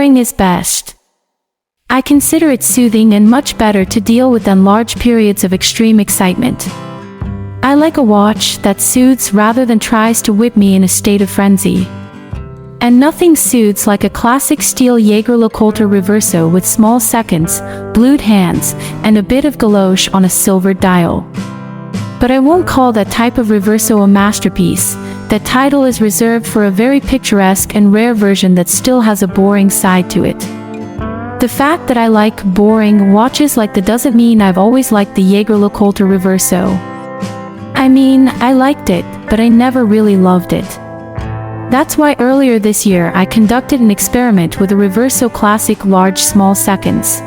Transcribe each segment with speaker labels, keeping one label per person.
Speaker 1: boring is best. I consider it soothing and much better to deal with than large periods of extreme excitement. I like a watch that soothes rather than tries to whip me in a state of frenzy. And nothing soothes like a classic steel Jaeger-LeCoultre Reverso with small seconds, blued hands, and a bit of guilloche on a silvered dial. But I won't call that type of Reverso a masterpiece. That title is reserved for a very picturesque and rare version that still has a boring side to it. The fact that I like boring watches like that doesn't mean I've always liked the Jaeger-LeCoultre Reverso. I mean, I liked it, but I never really loved it. That's why earlier this year I conducted an experiment with a Reverso Classic large small seconds.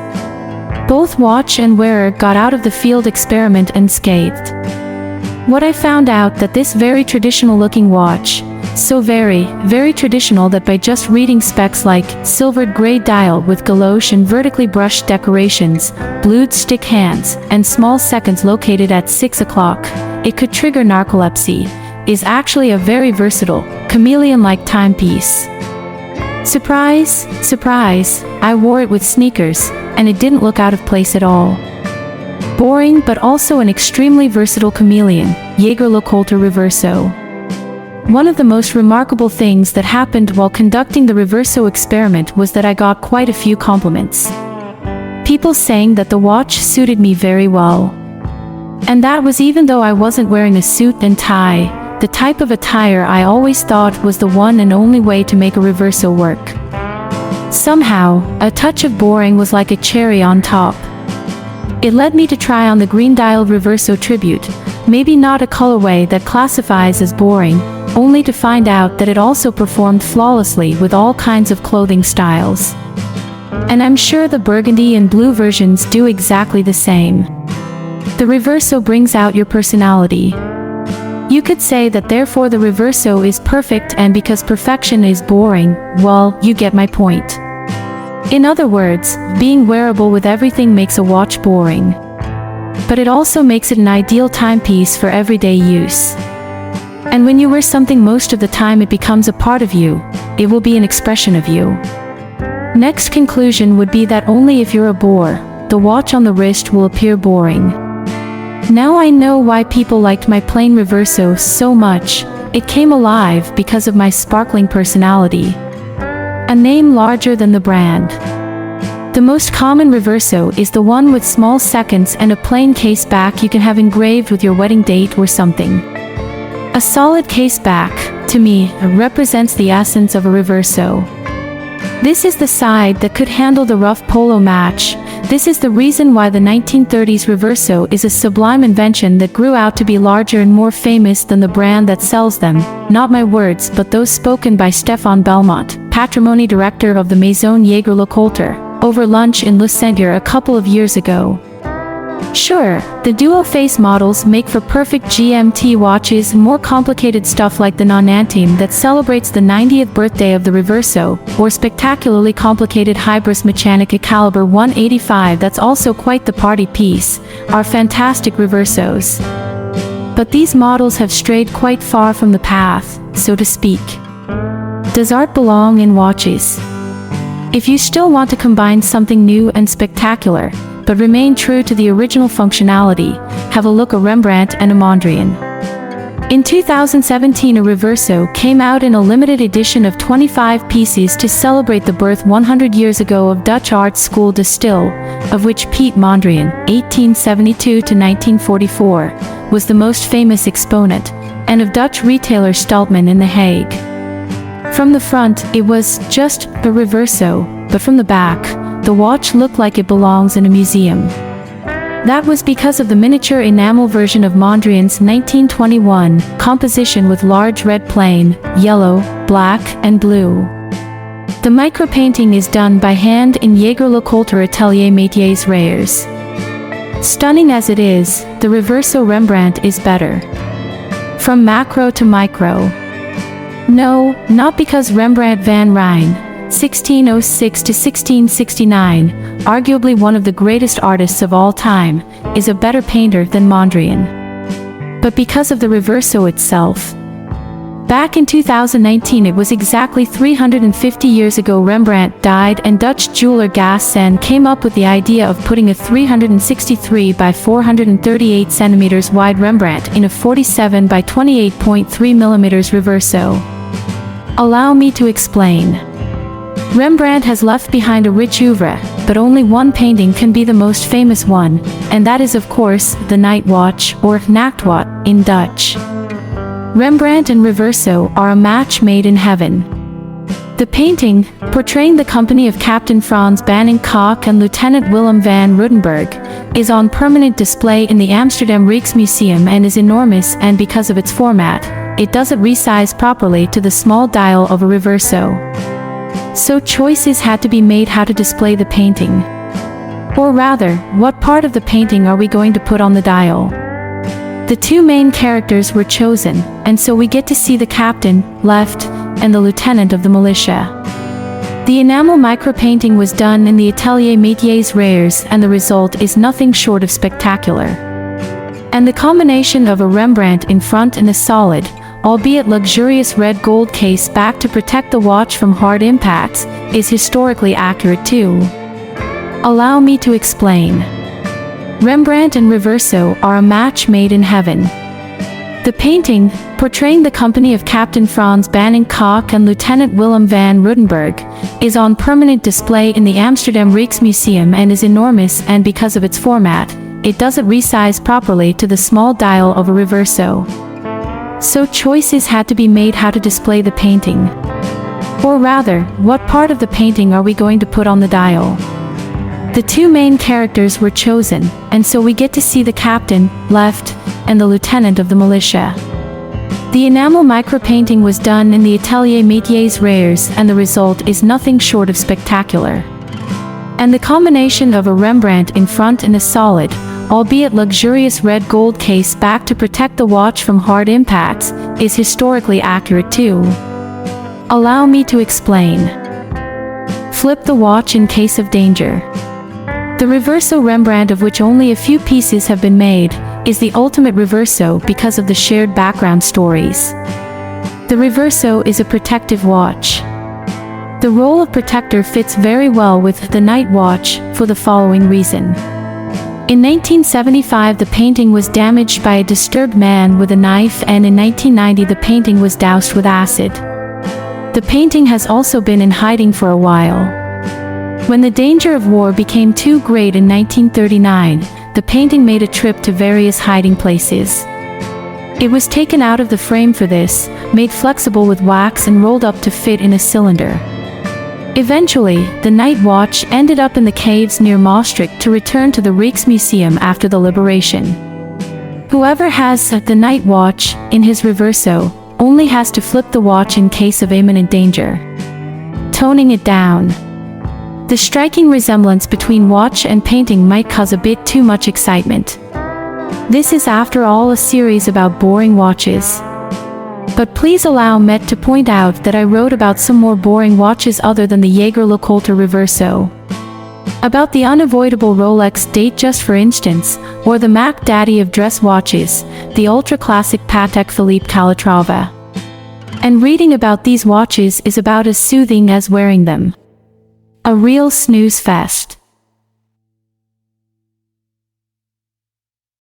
Speaker 1: Both watch and wearer got out of the field experiment unscathed. What I found out that this very traditional looking watch, so very, very traditional that by just reading specs like silvered gray dial with guilloche and vertically brushed decorations, blued stick hands, and small seconds located at 6 o'clock, it could trigger narcolepsy, is actually a very versatile, chameleon-like timepiece. Surprise, surprise, I wore it with sneakers, and it didn't look out of place at all. Boring but also an extremely versatile chameleon, Jaeger-LeCoultre Reverso. One of the most remarkable things that happened while conducting the Reverso experiment was that I got quite a few compliments. People saying that the watch suited me very well. And that was even though I wasn't wearing a suit and tie, the type of attire I always thought was the one and only way to make a Reverso work. Somehow, a touch of boring was like a cherry on top. It led me to try on the green-dialed Reverso Tribute, maybe not a colorway that classifies as boring, only to find out that it also performed flawlessly with all kinds of clothing styles. And I'm sure the burgundy and blue versions do exactly the same. The Reverso brings out your personality. You could say that therefore the Reverso is perfect, and because perfection is boring, well, you get my point. In other words, being wearable with everything makes a watch boring. But it also makes it an ideal timepiece for everyday use. And when you wear something most of the time, it becomes a part of you. It will be an expression of you. Next conclusion would be that only if you're a bore, the watch on the wrist will appear boring. Now I know why people liked my plain Reverso so much. It came alive because of my sparkling personality. A name larger than the brand. The most common Reverso is the one with small seconds and a plain case back you can have engraved with your wedding date or something. A solid case back, to me, represents the essence of a Reverso. This is the side that could handle the rough polo match. This is the reason why the 1930s Reverso is a sublime invention that grew out to be larger and more famous than the brand that sells them. Not my words, but those spoken by Stéphane Belmont, patrimony director of the Maison Jaeger-LeCoultre, over lunch in Le Sentier a couple of years ago. Sure, the duo-face models make for perfect GMT watches. More complicated stuff like the non-antime that celebrates the 90th birthday of the Reverso, or spectacularly complicated Hybris Mechanica caliber 185 that's also quite the party piece, are fantastic Reversos. But these models have strayed quite far from the path, so to speak. Does art belong in watches? If you still want to combine something new and spectacular, but remain true to the original functionality, have a look at Rembrandt and a Mondrian. In 2017, a Reverso came out in a limited edition of 25 pieces to celebrate the birth 100 years ago of Dutch art school De Stijl, of which Piet Mondrian, 1872 to 1944, was the most famous exponent, and of Dutch retailer Stultman in The Hague. From the front, it was just a Reverso, but from the back, the watch looked like it belongs in a museum. That was because of the miniature enamel version of Mondrian's 1921 composition with large red plain, yellow, black, and blue. The micropainting is done by hand in Jaeger-LeCoultre Atelier Métiers Rares. Stunning as it is, the Reverso Rembrandt is better. From macro to micro. No, not because Rembrandt van Rijn, 1606 to 1669, arguably one of the greatest artists of all time, is a better painter than Mondrian. But because of the Reverso itself. Back in 2019, it was exactly 350 years ago Rembrandt died, and Dutch jeweler Gassen came up with the idea of putting a 363 by 438 centimeters wide Rembrandt in a 47 by 28.3 millimeters Reverso. Allow me to explain. Rembrandt has left behind a rich oeuvre, but only one painting can be the most famous one, and that is of course the Night Watch, or Nachtwacht in Dutch. Rembrandt and Reverso are a match made in heaven. The painting, portraying the company of Captain Frans Banning-Kock and Lieutenant Willem van Ruttenberg, is on permanent display in the Amsterdam Rijksmuseum and is enormous, and because of its format, it doesn't resize properly to the small dial of a Reverso. So choices had to be made how to display the painting. Or rather, what part of the painting are we going to put on the dial? The two main characters were chosen, and so we get to see the captain, left, and the lieutenant of the militia. The enamel micropainting was done in the Atelier Métiers Rares, and the result is nothing short of spectacular. And the combination of a Rembrandt in front and a solid, albeit luxurious red gold case back to protect the watch from hard impacts, is historically accurate too. Allow me to explain. Rembrandt and Reverso are a match made in heaven. The painting, portraying the company of Captain Frans Banning-Kock and Lieutenant Willem van Ruttenberg, is on permanent display in the Amsterdam Rijksmuseum and is enormous, and because of its format, it doesn't resize properly to the small dial of a Reverso. So choices had to be made how to display the painting. Or rather, what part of the painting are we going to put on the dial? The two main characters were chosen, and so we get to see the captain, left, and the lieutenant of the militia. The enamel micropainting was done in the Atelier Métiers Rares, and the result is nothing short of spectacular. And the combination of a Rembrandt in front and a solid, albeit luxurious red gold case back to protect the watch from hard impacts, is historically accurate too. Allow me to explain. Flip the watch in case of danger. The Reverso Rembrandt, of which only a few pieces have been made, is the ultimate Reverso because of the shared background stories. The Reverso is a protective watch. The role of protector fits very well with the Night Watch for the following reason. In 1975 the painting was damaged by a disturbed man with a knife, and in 1990 the painting was doused with acid. The painting has also been in hiding for a while. When the danger of war became too great in 1939, the painting made a trip to various hiding places. It was taken out of the frame for this, made flexible with wax and rolled up to fit in a cylinder. Eventually, the Night Watch ended up in the caves near Maastricht to return to the Rijksmuseum after the liberation. Whoever has the Night Watch in his Reverso only has to flip the watch in case of imminent danger, toning it down. The striking resemblance between watch and painting might cause a bit too much excitement. This is after all a series about boring watches. But please allow me to point out that I wrote about some more boring watches other than the Jaeger-LeCoultre Reverso. About the unavoidable Rolex Datejust for instance, or the Mac Daddy of dress watches, the ultra-classic Patek Philippe Calatrava. And reading about these watches is about as soothing as wearing them. A real snooze fest.